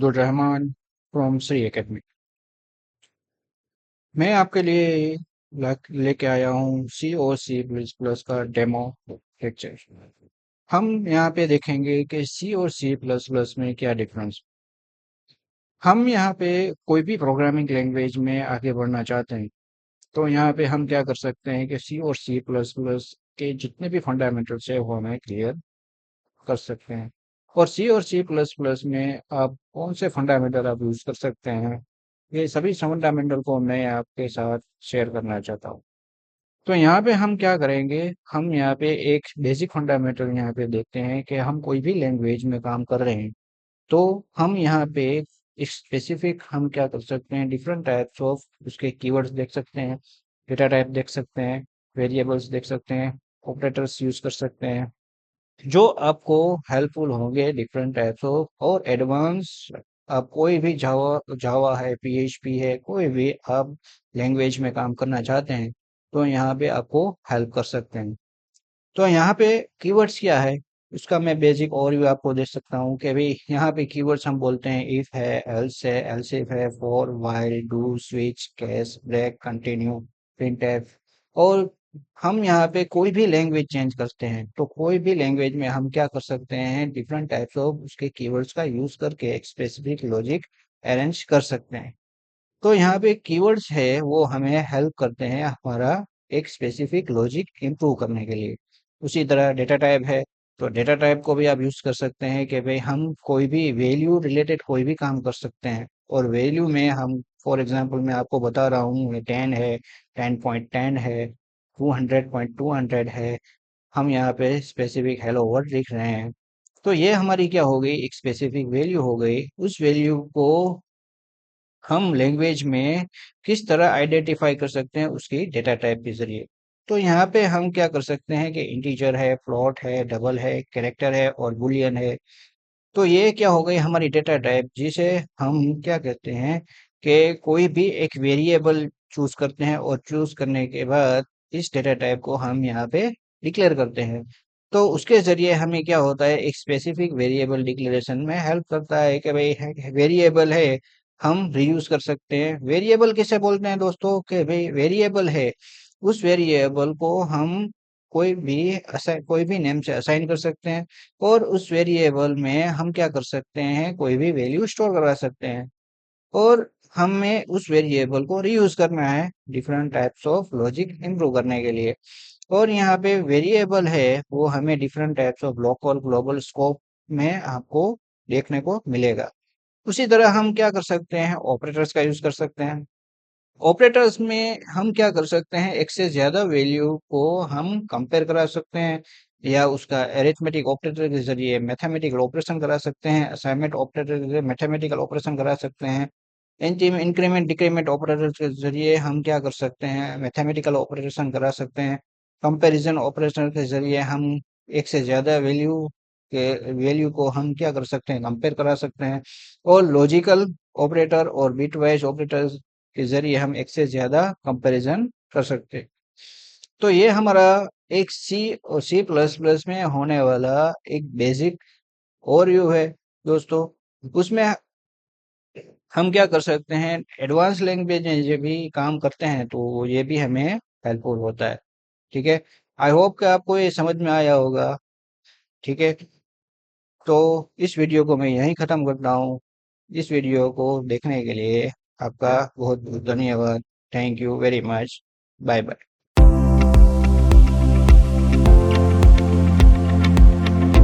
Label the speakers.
Speaker 1: Abdul Rahman from Shri academy. मैं आपके लिए लेके आया हूँ सी और सी प्लस प्लस का डेमो लेक्चर। हम यहाँ पे देखेंगे कि सी और सी प्लस प्लस में क्या डिफरेंस। हम यहाँ पे कोई भी प्रोग्रामिंग लैंग्वेज में आगे बढ़ना चाहते हैं तो यहाँ पे हम क्या कर सकते हैं कि सी और सी प्लस प्लस के जितने भी फंडामेंटल्स है वो हमें क्लियर कर सकते हैं। और सी और सी प्लस प्लस में आप कौन से फंडामेंटल आप यूज कर सकते हैं, ये सभी फंडामेंटल को मैं आपके साथ शेयर करना चाहता हूँ। तो यहाँ पे हम क्या करेंगे, हम यहाँ पे एक बेसिक फंडामेंटल यहाँ पे देखते हैं कि हम कोई भी लैंग्वेज में काम कर रहे हैं तो हम यहाँ पे एक स्पेसिफिक हम क्या कर सकते हैं, डिफरेंट टाइप्स ऑफ उसके कीवर्ड्स देख सकते हैं, डेटा टाइप देख सकते हैं, वेरिएबल्स देख सकते हैं, ऑपरेटर्स यूज कर सकते हैं जो आपको हेल्पफुल होंगे डिफरेंट टाइप्स ऑफ। और एडवांस आप कोई भी जावा जावा है, पीएचपी है, कोई भी आप लैंग्वेज में काम करना चाहते हैं तो यहाँ पे आपको हेल्प कर सकते हैं। तो यहाँ पे कीवर्ड्स क्या है उसका मैं बेसिक ओवरव्यू आपको दे सकता हूँ कि भाई यहाँ पे कीवर्ड्स हम बोलते हैं इफ है, एल्स है, एल्स इफ है, for, while, do, switch, case, break, continue, printf. और हम यहाँ पे कोई भी लैंग्वेज चेंज करते हैं तो कोई भी लैंग्वेज में हम क्या कर सकते हैं, डिफरेंट टाइप्स ऑफ उसके कीवर्ड्स का यूज करके एक स्पेसिफिक लॉजिक अरेंज कर सकते हैं। तो यहाँ पे कीवर्ड्स है वो हमें हेल्प करते हैं हमारा एक स्पेसिफिक लॉजिक इंप्रूव करने के लिए। उसी तरह डेटा टाइप है तो डेटा टाइप को भी आप यूज कर सकते हैं कि भाई हम कोई भी वैल्यू रिलेटेड कोई भी काम कर सकते हैं। और वैल्यू में हम फॉर एग्जांपल मैं आपको बता रहा हूँ 10 है, 10.10 है, 200.200 है, हम यहाँ पे स्पेसिफिक हेलो वर्ड लिख रहे हैं। तो ये हमारी क्या हो गई, एक स्पेसिफिक वैल्यू हो गई। उस वैल्यू को हम लैंग्वेज में किस तरह आइडेंटिफाई कर सकते हैं, उसकी डेटा टाइप के जरिए। तो यहाँ पे हम क्या कर सकते हैं कि इंटीजर है, फ्लोट है, डबल है, कैरेक्टर है और बुलियन है। तो ये क्या हो गई हमारी डेटा टाइप, जिसे हम क्या कहते हैं कि कोई भी एक वेरिएबल चूज करते हैं और चूज करने के बाद इस डेटा टाइप को हम यहाँ पे डिक्लेयर करते हैं। तो उसके जरिए हमें क्या होता है, एक स्पेसिफिक वेरिएबल डिक्लेरेशन में हेल्प करता है कि भाई वेरिएबल है, हम रीयूज कर सकते हैं। वेरिएबल किसे बोलते हैं दोस्तों, कि भाई वेरिएबल है, उस वेरिएबल को हम कोई भी नेम से असाइन कर सकते हैं। और उस वेरिएबल में हम क्या कर सकते हैं, कोई भी वैल्यू स्टोर करवा सकते हैं। और हमें उस वेरिएबल को रीयूज करना है different types of logic improve करने के लिए। और यहाँ पे वेरिएबल है वो हमें different types of local global scope में आपको देखने को मिलेगा। उसी तरह हम क्या कर सकते हैं, ऑपरेटर्स का यूज कर सकते हैं। ऑपरेटर्स में हम क्या कर सकते हैं, एक से ज्यादा वैल्यू को हम कंपेयर करा सकते हैं या उसका अरिथमेटिक ऑपरेटर के जरिए मैथमेटिकल ऑपरेशन करा सकते हैं, असाइनमेंट ऑपरेटर के जरिए मैथमेटिकल ऑपरेशन करा सकते हैं, इंक्रीमेंट डिक्रीमेंट ऑपरेटर के जरिए हम क्या कर सकते हैं, मैथमेटिकल ऑपरेशन करा सकते हैं। कंपैरिजन ऑपरेशन के जरिए हम एक से ज्यादा वैल्यू को हम क्या कर सकते हैं, कंपेयर करा सकते हैं। और लॉजिकल ऑपरेटर और बिट वाइज ऑपरेटर के जरिए हम एक से ज्यादा कंपैरिजन कर सकते हैं। तो ये हमारा एक सी और सी प्लस प्लस में होने वाला एक बेसिक ओवरव्यू है दोस्तों। उसमें हम क्या कर सकते हैं, एडवांस लैंग्वेज में ये भी काम करते हैं तो ये भी हमें हेल्पफुल होता है। ठीक है, आई होप कि आपको ये समझ में आया होगा। ठीक है, तो इस वीडियो को मैं यहीं ख़त्म करता हूँ। इस वीडियो को देखने के लिए आपका बहुत बहुत धन्यवाद। Thank you very much. Bye bye.